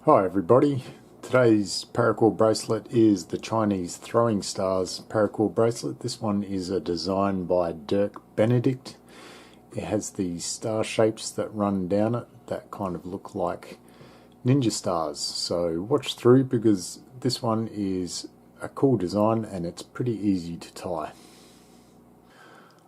Hi everybody, today's paracord bracelet is the Chinese throwing stars paracord bracelet. This one is a design by Dirk Benedict. It has the star shapes that run down it that kind of look like ninja stars. So watch through because this one is a cool design and it's pretty easy to tie.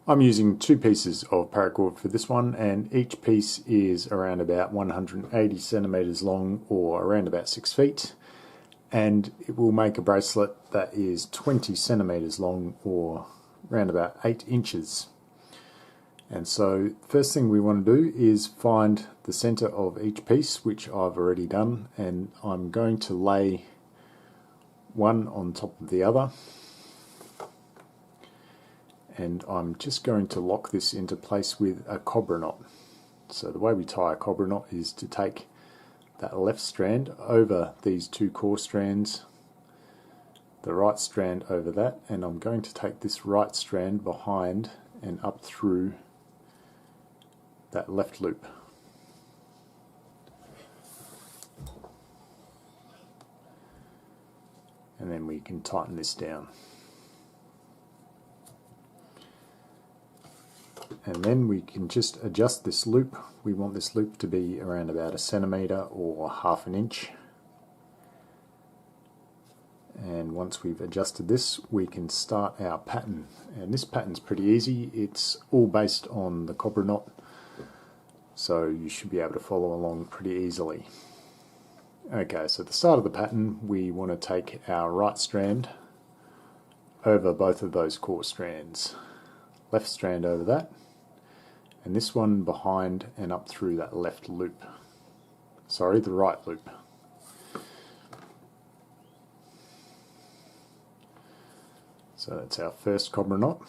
I'm using two pieces of paracord for this one, and each piece is around about 180 centimeters long or around about 6 feet, and it will make a bracelet that is 20 centimeters long or around about 8 inches. And so first thing we want to do is find the center of each piece, which I've already done, and I'm going to lay one on top of the other. And I'm just going to lock this into place with a cobra knot. So the way we tie a cobra knot is to take that left strand over these two core strands, the right strand over that, and I'm going to take this right strand behind and up through that left loop. And then we can tighten this down. And then we can just adjust this loop. We want this loop to be around about 1 centimeter or half an inch. And once we've adjusted this, we can start our pattern. And this pattern's pretty easy. It's all based on the cobra knot, so you should be able to follow along pretty easily. Okay, so at the start of the pattern, we want to take our right strand over both of those core strands. Left strand over that, and this one behind and up through that left loop. Sorry, the right loop. So that's our first cobra knot.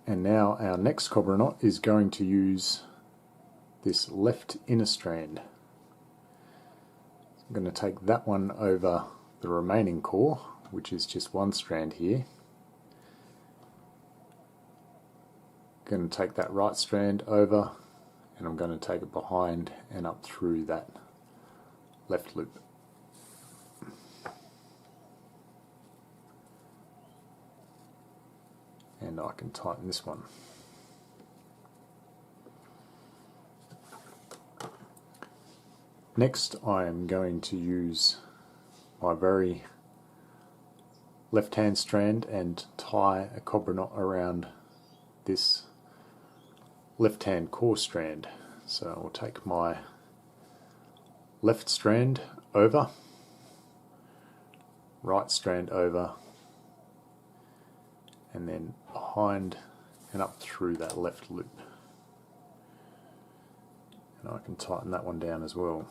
And now our next cobra knot is going to use this left inner strand. I'm going to take that one over the remaining core, which is just one strand here. Going to take that right strand over, and I'm going to take it behind and up through that left loop. And I can tighten this one. Next, I am going to use my very left hand strand and tie a cobra knot around this left hand core strand. So I'll take my left strand over, right strand over, and then behind and up through that left loop. And I can tighten that one down as well.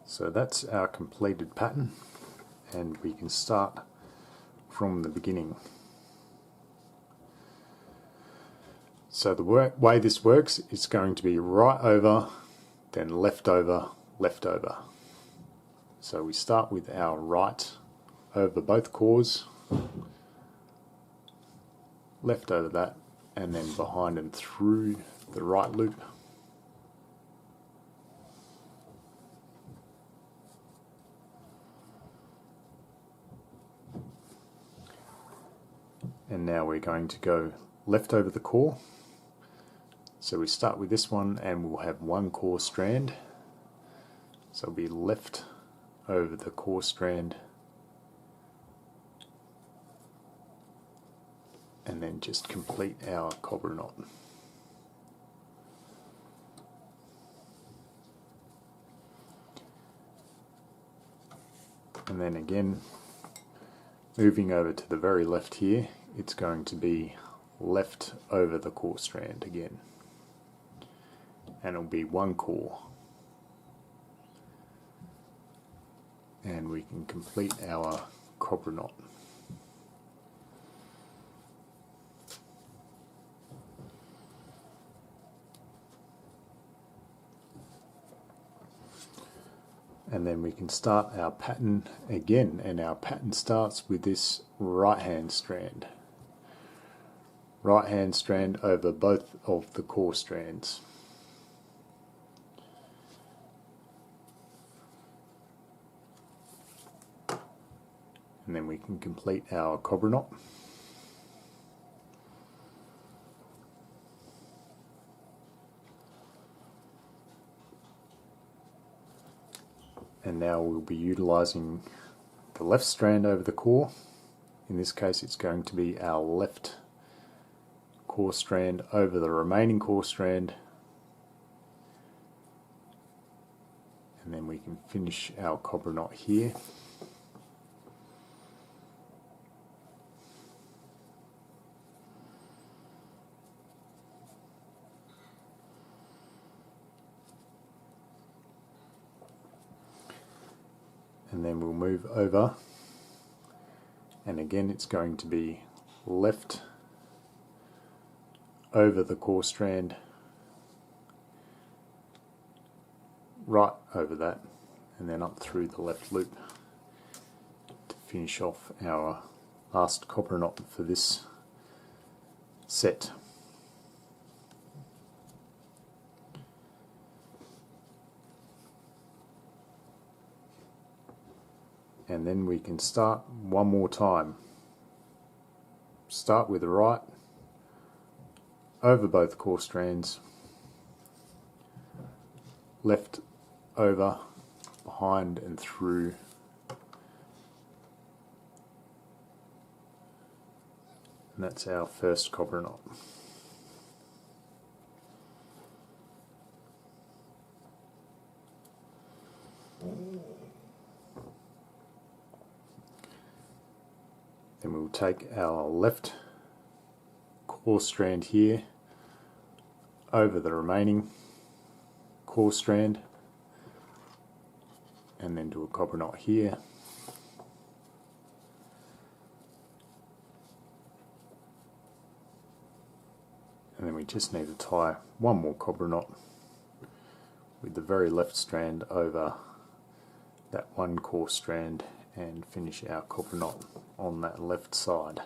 So that's our completed pattern, and we can start from the beginning. So the way this works is going to be right over, then left over, left over. So we start with our right over both cores, left over that, and then behind and through the right loop. And now we're going to go left over the core. So we start with this one and we'll have one core strand. So it'll be left over the core strand, and then just complete our cobra knot. And then again, moving over to the very left here, it's going to be left over the core strand again, and it'll be one core, and we can complete our cobra knot. And then we can start our pattern again, and our pattern starts with this right hand strand. right hand strand over both of the core strands. And then we can complete our cobra knot. And now we'll be utilizing the left strand over the core. In this case it's going to be our left core strand over the remaining core strand, and then we can finish our cobra knot here. And then we'll move over, and again it's going to be left over the core strand, right over that, and then up through the left loop to finish off our last cobra knot for this set. And then we can start one more time. Start with the right over both core strands, left over, behind and through, and that's our first cobra knot. Then we'll take our left core strand here over the remaining core strand, and then do a cobra knot here, and then we just need to tie one more cobra knot with the very left strand over that one core strand and finish our cobra knot on that left side.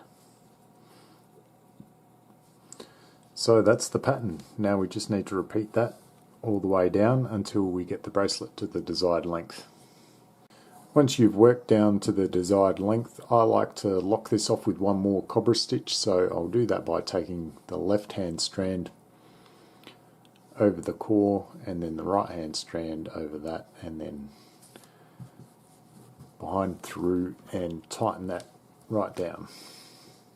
So that's the pattern. Now we just need to repeat that all the way down until we get the bracelet to the desired length. Once you've worked down to the desired length, I like to lock this off with one more cobra stitch, so I'll do that by taking the left hand strand over the core and then the right hand strand over that, and then behind through, and tighten that right down.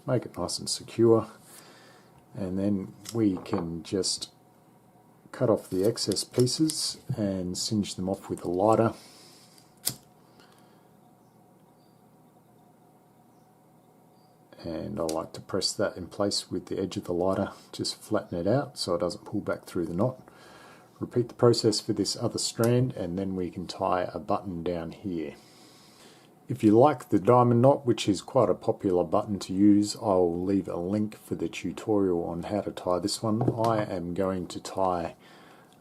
Make it nice and secure, and then we can just cut off the excess pieces and singe them off with a lighter. And I like to press that in place with the edge of the lighter, just flatten it out so it doesn't pull back through the knot. Repeat the process for this other strand, and then we can tie a button down here. If you like the diamond knot, which is quite a popular button to use, I'll leave a link for the tutorial on how to tie this one. I am going to tie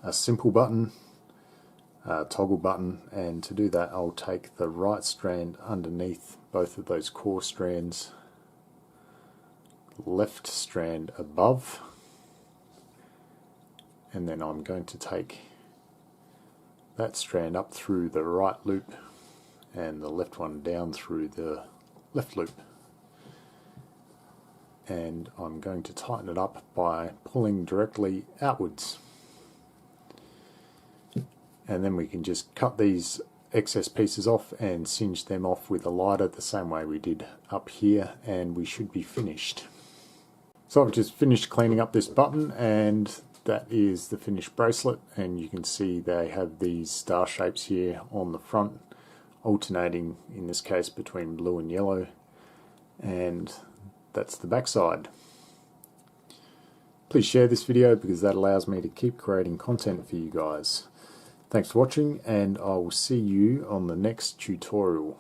a simple button, a toggle button, and to do that I'll take the right strand underneath both of those core strands, left strand above, and then I'm going to take that strand up through the right loop and the left one down through the left loop, and I'm going to tighten it up by pulling directly outwards, and then we can just cut these excess pieces off and singe them off with a lighter the same way we did up here, and we should be finished. So I've just finished cleaning up this button, and that is the finished bracelet, and you can see they have these star shapes here on the front, alternating in this case between blue and yellow, and that's the back side. Please share this video because that allows me to keep creating content for you guys. Thanks for watching, and I will see you on the next tutorial.